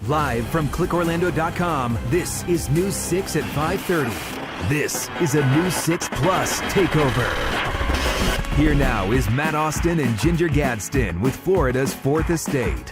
Live from clickorlando.com, this is News 6 at 5:30. This is a News 6 Plus takeover. Here now is Matt Austin and Ginger Gadsden with Florida's Fourth Estate.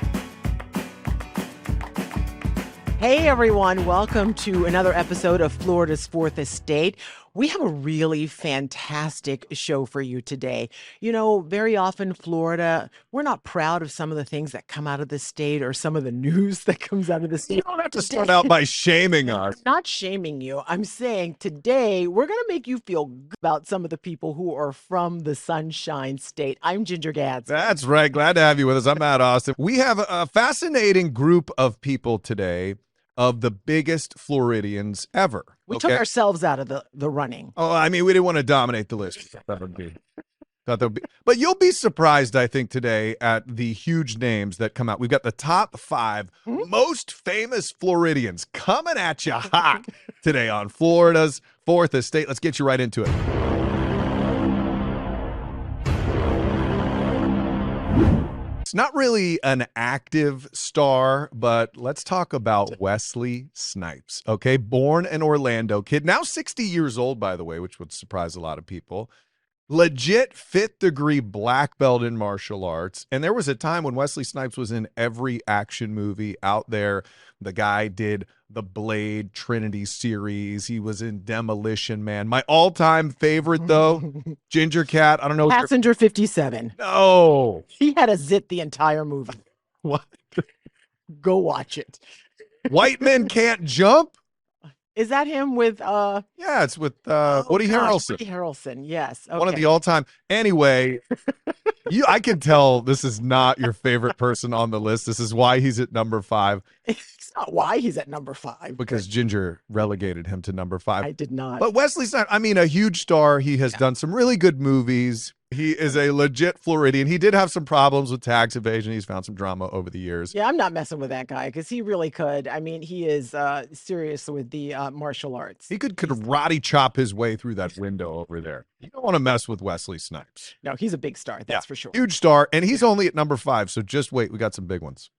Hey everyone, welcome to another episode of Florida's Fourth Estate. We have a really fantastic show for you today. You know, very often Florida, we're not proud of some of the things that come out of the state or some of the news that comes out of the state. You don't have to start out by shaming us. I'm not shaming you. I'm saying today we're going to make you feel good about some of the people who are from the Sunshine State. I'm Ginger Gadsden. That's right. Glad to have you with us. I'm Matt Austin. We have a fascinating group of people today of the biggest Floridians ever. We took ourselves out of the running. Oh, I mean, we didn't want to dominate the list. That would be. But you'll be surprised, I think, today at the huge names that come out. We've got the top 5 most famous Floridians coming at you hot today on Florida's Fourth Estate. Let's get you right into it. It's not really an active star, but let's talk about Wesley Snipes, okay? Born an Orlando kid, now 60 years old, by the way, which would surprise a lot of people. Legit 5th degree black belt in martial arts. And there was a time when Wesley Snipes was in every action movie out there. The guy did the Blade Trinity series. He was in Demolition Man. My all-time favorite, though, Ginger Cat. I don't know. Passenger 57. No. He had a zit the entire movie. What? Go watch it. White Men Can't Jump? Is that him with Yeah, it's with Woody Harrelson. Woody Harrelson, yes. Okay. One of the all-time. Anyway, I can tell this is not your favorite person on the list. This is why he's at number 5. It's not why he's at number 5. Because Ginger relegated him to number 5. I did not. But Wesley Snipes, I mean, a huge star. He has done some really good movies. He is a legit Floridian. He did have some problems with tax evasion. He's found some drama over the years. Yeah, I'm not messing with that guy because he really could. I mean, he is serious with the martial arts. He could karate chop his way through that window over there. You don't want to mess with Wesley Snipes. No, he's a big star. That's for sure. Huge star. And he's only at number 5. So just wait. We got some big ones.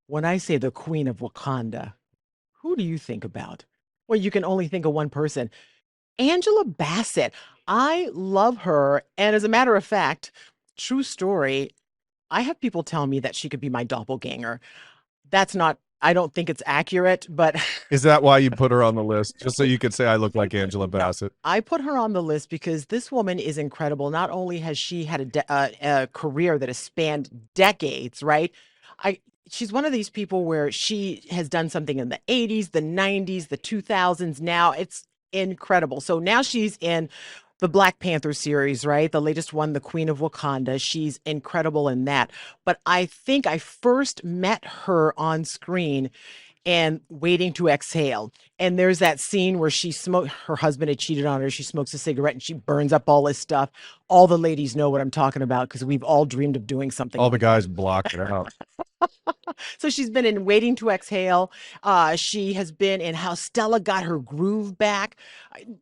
When I say the Queen of Wakanda, who do you think about? Well, you can only think of one person. Angela Bassett. I love her. And as a matter of fact, true story, I have people tell me that she could be my doppelganger. That's not, I don't think it's accurate, but. Is that why you put her on the list? Just so you could say I look like Angela Bassett? No, I put her on the list because this woman is incredible. Not only has she had a career that has spanned decades, right? She's one of these people where she has done something in the 80s, the 90s, the 2000s. Now it's incredible. So now she's in the Black Panther series, right? The latest one, the Queen of Wakanda. She's incredible in that. But I think I first met her on screen and Waiting to Exhale. And there's that scene where her husband had cheated on her. She smokes a cigarette and she burns up all his stuff. All the ladies know what I'm talking about because we've all dreamed of doing something. All the guys blocked it out. So she's been in Waiting to Exhale. She has been in How Stella Got Her Groove Back.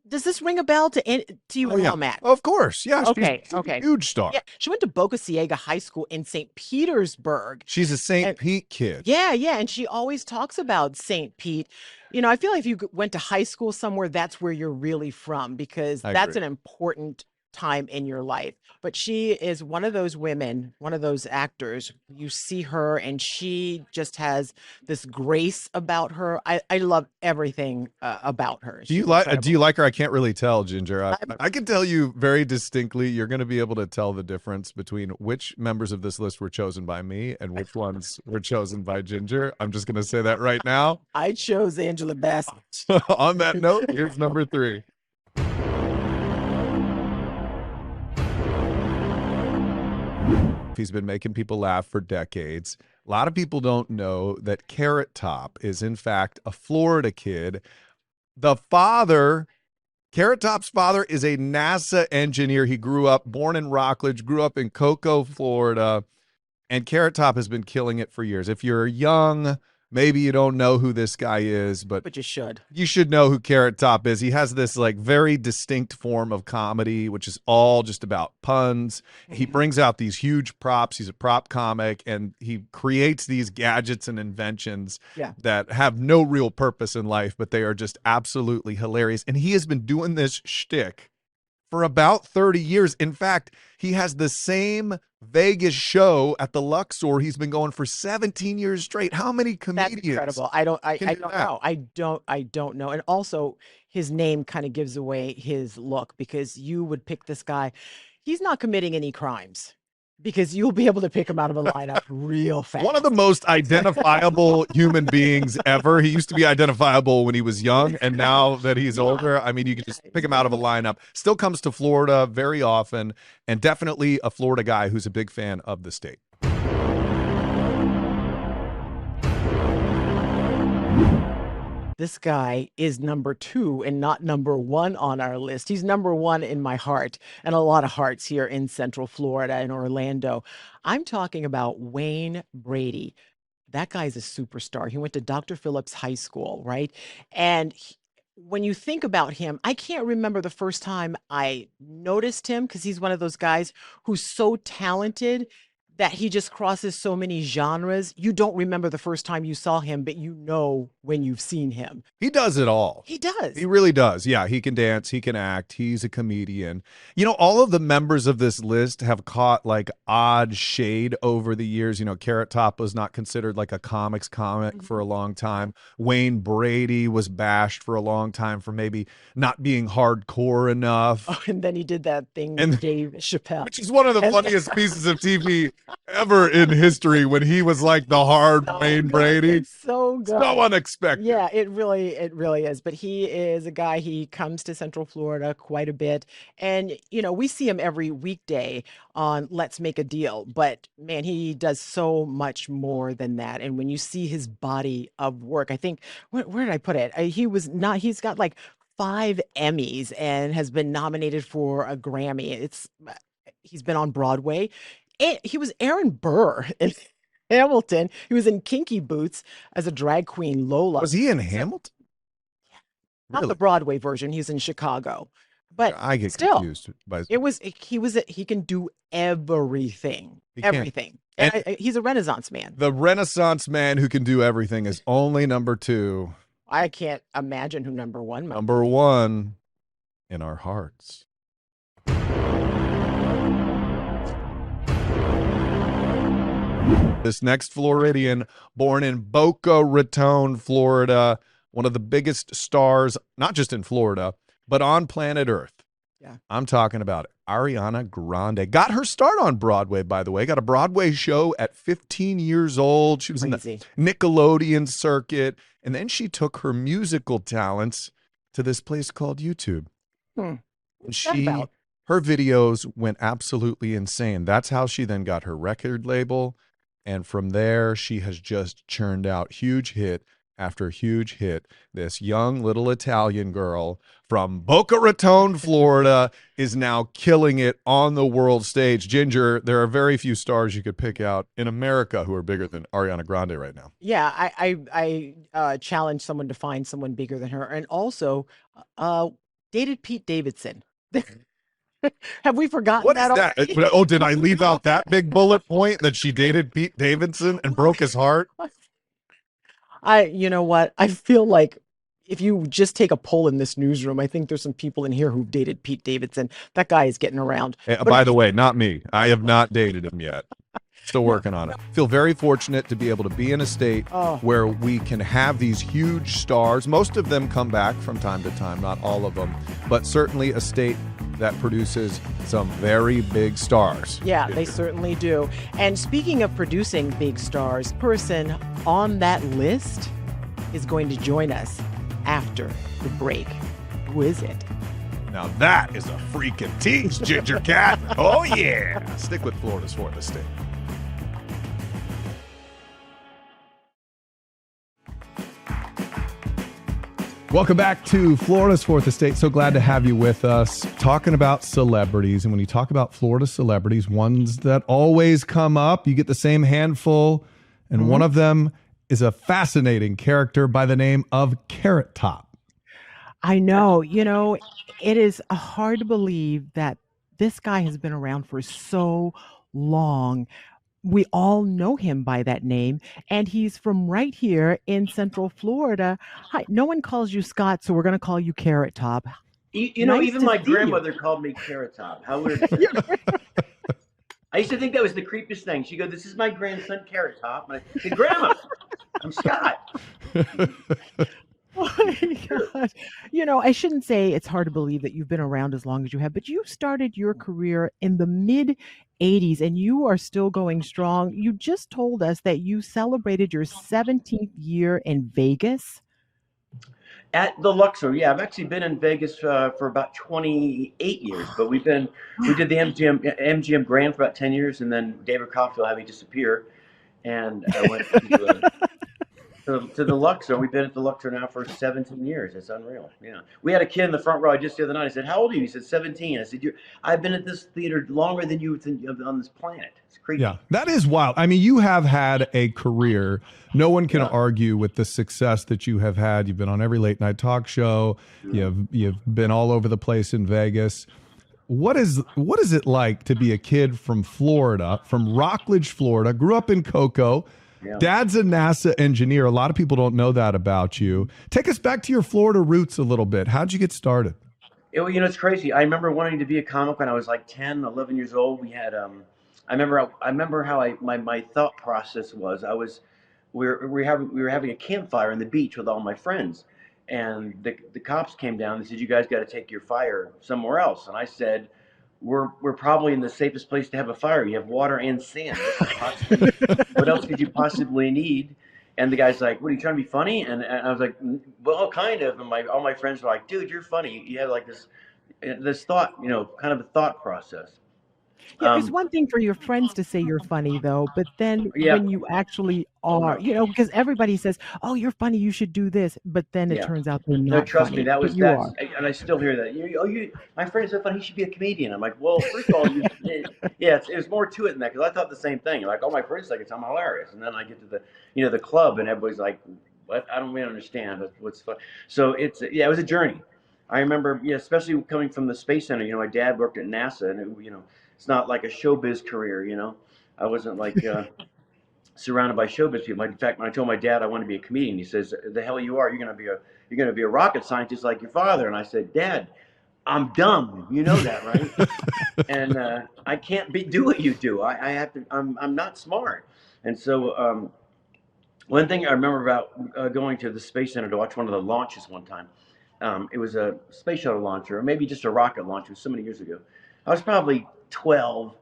Does this ring a bell to you at all, Matt? Of course. Yeah. Okay. She's a huge star. Yeah. She went to Boca Ciega High School in St. Petersburg. She's a St. Pete kid. Yeah. And she always talks about St. Pete. You know, I feel like if you went to high school somewhere, that's where you're really from because that's an important time in your life. But she is one of those women, one of those actors. You see her and she just has this grace about her. I love everything about her. Do you like her? I can't really tell, Ginger. I can tell you very distinctly, you're going to be able to tell the difference between which members of this list were chosen by me and which ones were chosen by Ginger. I'm just going to say that right now. I chose Angela Bassett. On that note, here's number 3. He's been making people laugh for decades. A lot of people don't know that Carrot Top is, in fact, a Florida kid. The father, Carrot Top's father, is a NASA engineer. He born in Rockledge, grew up in Cocoa, Florida, and Carrot Top has been killing it for years. If you're young, Maybe you don't know who this guy is, but you should. You should know who Carrot Top is. He has this like very distinct form of comedy, which is all just about puns. He brings out these huge props. He's a prop comic, and he creates these gadgets and inventions that have no real purpose in life, but they are just absolutely hilarious. And he has been doing this shtick for about 30 years. In fact, he has the same Vegas show at the Luxor. He's been going for 17 years straight. How many comedians? That's incredible. I don't know. I don't know. And also his name kind of gives away his look, because you would pick this guy. He's not committing any crimes, because you'll be able to pick him out of a lineup real fast. One of the most identifiable human beings ever. He used to be identifiable when he was young, and now that he's older, I mean, you can just pick him out of a lineup. Still comes to Florida very often, and definitely a Florida guy who's a big fan of the state. This guy is number 2 and not number 1 on our list. He's number 1 in my heart, and a lot of hearts here in Central Florida and Orlando. I'm talking about Wayne Brady. That guy's a superstar. He went to Dr. Phillips High School, right? And when you think about him, I can't remember the first time I noticed him, because he's one of those guys who's so talented that he just crosses so many genres. You don't remember the first time you saw him, but you know when you've seen him. He does it all. He does. He really does. Yeah, he can dance, he can act, he's a comedian. You know, all of the members of this list have caught like odd shade over the years. You know, Carrot Top was not considered like a comics comic for a long time. Wayne Brady was bashed for a long time for maybe not being hardcore enough. Oh, and then he did that thing with Dave Chappelle, which is one of the funniest pieces of TV ever in history, when he was like the hard Wayne Brady. It's so good. So unexpected. Yeah, it really is. But he is a guy, he comes to Central Florida quite a bit. And, you know, we see him every weekday on Let's Make a Deal. But man, he does so much more than that. And when you see his body of work, I think, where did I put it? He's got like 5 Emmys and has been nominated for a Grammy. He's been on Broadway. He was Aaron Burr in Hamilton. He was in Kinky Boots as a drag queen, Lola. Was he in Hamilton? Yeah. Not the Broadway version. He's in Chicago. But I get still, confused by he can do everything. Everything. And he's a Renaissance man. The Renaissance man who can do everything is only number 2. I can't imagine who number 1 might be. Number 1 in our hearts. This next Floridian, born in Boca Raton, Florida, one of the biggest stars, not just in Florida, but on planet Earth. Yeah. I'm talking about Ariana Grande. Got her start on Broadway, by the way. Got a Broadway show at 15 years old. She was in the Nickelodeon circuit. And then she took her musical talents to this place called YouTube. What's that about? Her videos went absolutely insane. That's how she then got her record label. And from there, she has just churned out huge hit after huge hit. This young little Italian girl from Boca Raton, Florida, is now killing it on the world stage. Ginger, there are very few stars you could pick out in America who are bigger than Ariana Grande right now. Yeah, I challenge someone to find someone bigger than her. And also, dated Pete Davidson. Have we forgotten What that? Is that? Oh, did I leave out that big bullet point that she dated Pete Davidson and broke his heart? You know what? I feel like if you just take a poll in this newsroom, I think there's some people in here who've dated Pete Davidson. That guy is getting around. By the way, not me. I have not dated him yet. Still working on it. Feel very fortunate to be able to be in a state where we can have these huge stars. Most of them come back from time to time, not all of them, but certainly a state that produces some very big stars. Yeah, they certainly do. And speaking of producing big stars, person on that list is going to join us after the break. Who is it? Now that is a freaking tease, Ginger Cat. Oh yeah. Stick with Florida's Fourth Estate. Welcome back to Florida's Fourth Estate. So glad to have you with us talking about celebrities. And when you talk about Florida celebrities, ones that always come up, you get the same handful. And one of them is a fascinating character by the name of Carrot Top. I know, it is hard to believe that this guy has been around for so long. We all know him by that name, and he's from right here in Central Florida. Hi, no one calls you Scott, so we're going to call you Carrot Top. Nice Even to my see you. grandmother called me Carrot Top. How weird is that? I used to think that was the creepiest thing. She'd go, "This is my grandson, Carrot Top." And I said, "Grandma, I'm Scott." Oh my gosh. I shouldn't say it's hard to believe that you've been around as long as you have, but you started your career in the mid 80s and you are still going strong. You just told us that you celebrated your 17th year in Vegas. At the Luxor, yeah, I've actually been in Vegas for about 28 years, but we did the MGM Grand for about 10 years, and then David Copperfield had me disappear, and I went to the Luxor. We've been at the Luxor now for 17 years. It's unreal. Yeah, we had a kid in the front row just the other night. I said, "How old are you?" He said, 17. I said, "I've been at this theater longer than you on this planet." It's crazy. Yeah, that is wild. I mean, you have had a career. No one can argue with the success that you have had. You've been on every late night talk show. You've been all over the place in Vegas. What is it like to be a kid from Florida, from Rockledge, Florida, grew up in Cocoa? Yeah. Dad's a NASA engineer. A lot of people don't know that about you. Take us back to your Florida roots a little bit. How'd you get started? It's crazy. I remember wanting to be a comic when I was like 10, 11 years old. We had I remember how my thought process was. We were having a campfire on the beach with all my friends, and the cops came down and said, "You guys got to take your fire somewhere else." And I said, we're probably in the safest place to have a fire. You have water and sand. What else could you possibly need? And the guy's like, "What, are you trying to be funny?" And I was like, "Well, kind of." And all my friends were like, "Dude, you're funny. You have like this thought, kind of a thought process." Yeah, it's one thing for your friends to say you're funny, though, but then Yeah. when you actually are, because everybody says, "Oh, you're funny, you should do this," but then it turns out they're No, not trust funny. me, But you are. and I still hear that. My friend is so funny. He should be a comedian. I'm like, well, first of all, there's more to it than that, because I thought the same thing. Like, all my friends think I'm hilarious, and then I get to the club, and everybody's like, "What? I don't really understand. What's fun?" So it was a journey. I remember, especially coming from the Space Center. My dad worked at NASA, and it's not like a showbiz career. I wasn't like surrounded by showbiz people. In fact, when I told my dad I wanted to be a comedian, he says, "The hell you are! You're going to be a rocket scientist like your father." And I said, "Dad, I'm dumb. You know that, right? And I can't do what you do. I have to. I'm not smart." And so one thing I remember about going to the Space Center to watch one of the launches one time. It was a space shuttle launcher, or maybe just a rocket launch. It was so many years ago. I was probably 12,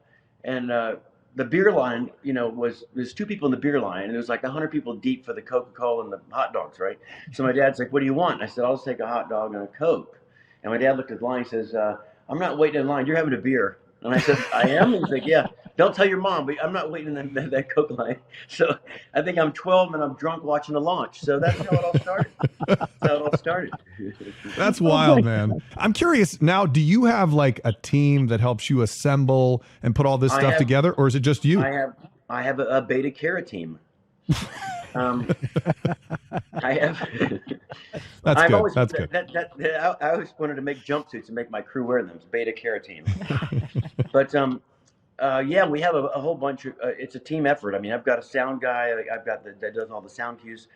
and the beer line, there's two people in the beer line, and there was like 100 people deep for the Coca-Cola and the hot dogs, right? So my dad's like, "What do you want?" And I said, "I'll just take a hot dog and a Coke." And my dad looked at the line and says, "I'm not waiting in line. You're having a beer." And I said, "I am?" He's like, "Yeah. Don't tell your mom, but I'm not waiting in that Coke line." So I think I'm 12 and I'm drunk watching the launch. So that's how it all started. That's wild, man. I'm curious now, do you have like a team that helps you assemble and put all this stuff together, or is it just you? I have a beta carrot team. I have. That's good. That's good. I always wanted to make jumpsuits and make my crew wear them. It's beta carotene. But we have a whole bunch of. It's a team effort. I mean, I've got a sound guy. I've got that does all the sound cues.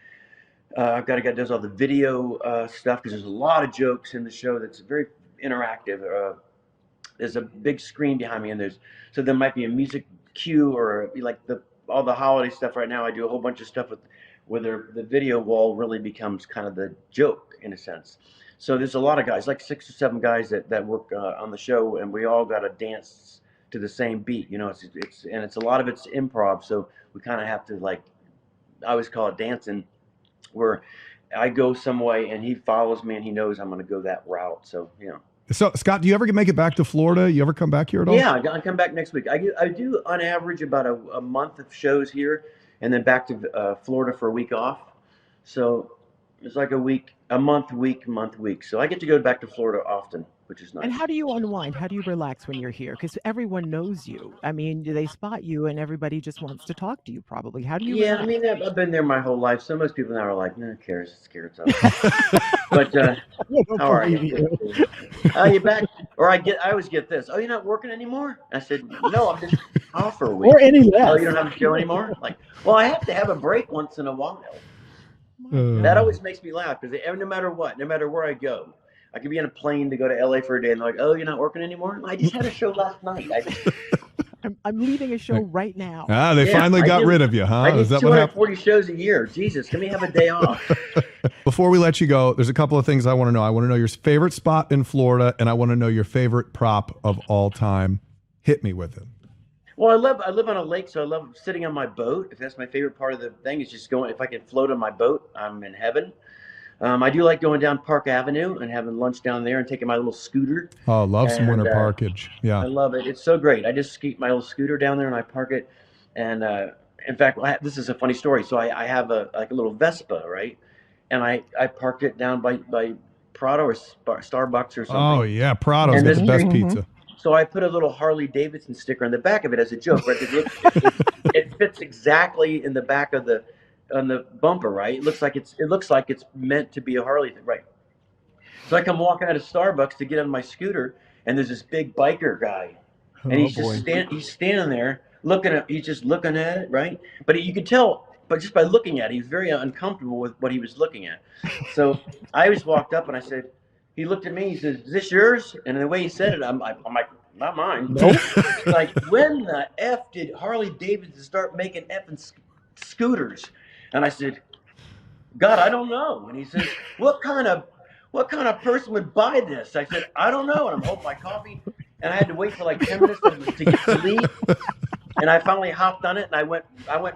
I've got a guy that does all the video stuff, because there's a lot of jokes in the show that's very interactive. There's a big screen behind me, and so there might be a music cue, or like all the holiday stuff right now. I do a whole bunch of stuff where the video wall really becomes kind of the joke in a sense. So there's a lot of guys, like 6 or 7 guys that work on the show, and we all got to dance to the same beat. It's a lot of it's improv, so we kind of have to, like, I always call it dancing, where I go some way and he follows me and he knows I'm going to go that route. So, So, Scott, do you ever make it back to Florida? You ever come back here at all? Yeah, I come back next week. I do on average about a month of shows here, and then back to Florida for a week off. So it's like a month, week. So I get to go back to Florida often. which is nice. And how do you unwind? How do you relax when you're here? Because everyone knows you. I mean, they spot you and everybody just wants to talk to you probably. How do you Yeah, I relax? mean, I've been there my whole life, so most people now are like, "No, who cares? It's scared of." But I don't how are believe you? you. Oh, you back? Or I always get this. Oh, you're not working anymore? I said, no, I'm just off for a week. Or any Oh, less. you don't have a show anymore? Like, well, I have to have a break once in a while. My That God. always makes me laugh because no matter what, no matter where I go, I could be on a plane to go to LA for a day, and they're like, "Oh, you're not working anymore?" I just had a show last night. I'm leaving a show right now. They Yeah, finally got rid of you, huh? I do Is that what happened? 240 shows a year. Jesus, let me have a day off. Before we let you go, there's a couple of things I want to know. I want to know your favorite spot in Florida, and I want to know your favorite prop of all time. Hit me with it. Well, I live on a lake, so I love sitting on my boat. If that's my favorite part of the thing, is just going. If I can float on my boat, I'm in heaven. I do like going down Park Avenue and having lunch down there and taking my little scooter. Oh, love some winter And, parkage. Yeah. I love it. It's so great. I just keep my little scooter down there and I park it. And in fact, this is a funny story. So I have a little Vespa, right? And I parked it down by Prado or Starbucks or something. Oh, yeah. Prado's And got this the best thing- pizza. So I put a little Harley Davidson sticker on the back of it as a joke, right? 'Cause it fits exactly in the back of on the bumper, right? It looks like it's meant to be a Harley thing, right? So I come walking out of Starbucks to get on my scooter, and there's this big biker guy, and Oh, he's boy. he's standing there he's just looking at it, right? But you could tell, but just by looking at it, he was very uncomfortable with what he was looking at. So I just walked up and I said, he looked at me, he says, "Is this yours?" And the way he said it, I'm like, "Not mine." Nope. Like, when the F did Harley Davidson start making effing scooters? And I said, "God, I don't know." And he says, what kind of person would buy this? I said, "I don't know." And I'm holding my coffee, and I had to wait for like 10 minutes to get to leave. And I finally hopped on it, and I went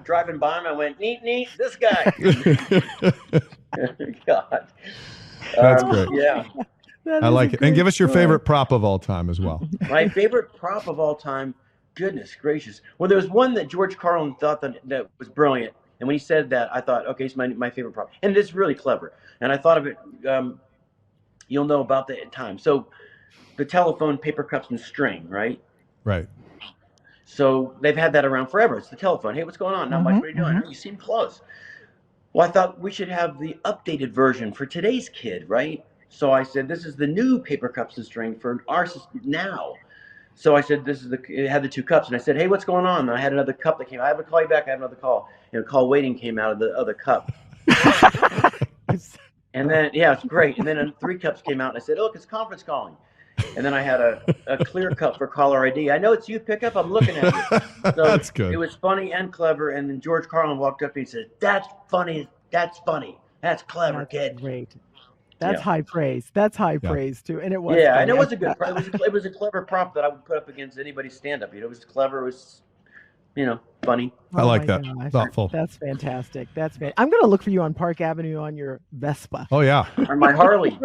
driving by him. I went, neat, this guy. God. That's great. Yeah. That I is like a it. And give great us your story. favorite prop of all time as well. My favorite prop of all time, goodness gracious. Well, there was one that George Carlin thought that was brilliant. And when he said that, I thought, okay, it's my favorite prop. And it is really clever. And I thought of it, you'll know about that at time. So the telephone, paper cups, and string, right? Right. So they've had that around forever. It's the telephone. "Hey, what's going on? Not much. What are you doing? You seem close." Well, I thought we should have the updated version for today's kid, right? So I said, this is the new paper cups and string for our system now. So I said, it had the two cups. And I said, "Hey, what's going on?" And I had another cup that came. I have a call you back. I have another call. And a call waiting came out of the other cup. And then, yeah, it's great. And then 3 cups came out. And I said, "Look, it's conference calling." And then I had a clear cup for caller ID. "I know it's you, pickup. I'm looking at you." So That's good. It was funny and clever. And then George Carlin walked up and he said, "That's funny. That's funny. That's clever, That's kid." great. That's Yeah. high praise. That's high Yeah. praise too. And it was. Yeah, funny. and it was a good. It was a clever prop that I would put up against anybody's stand-up. It was clever. It was, funny. I like my that. gosh. Thoughtful. That's fantastic. I'm going to look for you on Park Avenue on your Vespa. Oh, yeah. Or my Harley,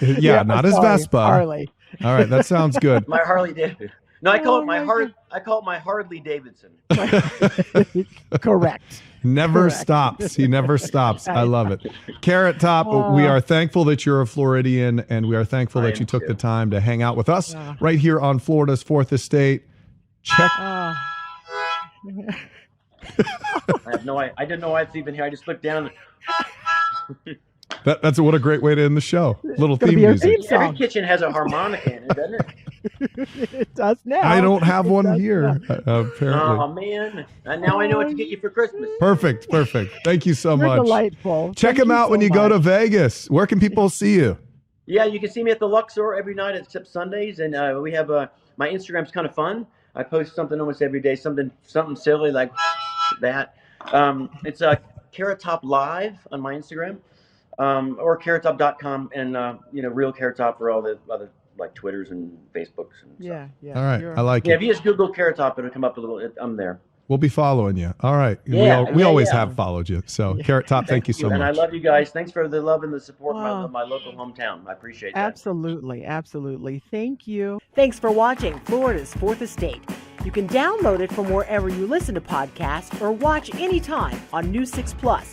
Yeah, not as sorry, Vespa. Harley. All right, that sounds good. my Harley Davidson. No, I call Oh it my my Hard. I call it my Hardly Davidson. Correct. Never Correct. stops. He never stops. I love it. Carrot Top, we are thankful that you're a Floridian, and we are thankful I that am you took too. the time to hang out with us Yeah. right here on Florida's 4th Estate. Check. I have no. I didn't know why it's even here. I just looked down. That's what a great way to end the show. Little gonna theme be our music. theme song. Every kitchen has a harmonica in it, doesn't it? It does now. I don't have It one does here, now. apparently. Oh man! And now I know what to get you for Christmas. Perfect. Thank you so You're much. delightful. Check Thank him you out when so you go to much. Vegas. Where can people see you? Yeah, you can see me at the Luxor every night except Sundays, and we have my Instagram's kind of fun. I post something almost every day, something silly like that. It's Carrot Top Live on my Instagram, or carrottop.com, and Real Carrot Top for all the other like Twitters and Facebooks and stuff. Yeah. All right. You're- I like Yeah, it. if you just Google Carrot Top, it'll come up a little. I'm there. We'll be following you. All right. Yeah, we always yeah. have followed you. So, Carrot Top, thank you so And I much. love you guys. Thanks for the love and the support Wow. of my local hometown. I appreciate that. Absolutely. Thank you. Thanks for watching Florida's 4th Estate. You can download it from wherever you listen to podcasts or watch anytime on News 6 Plus.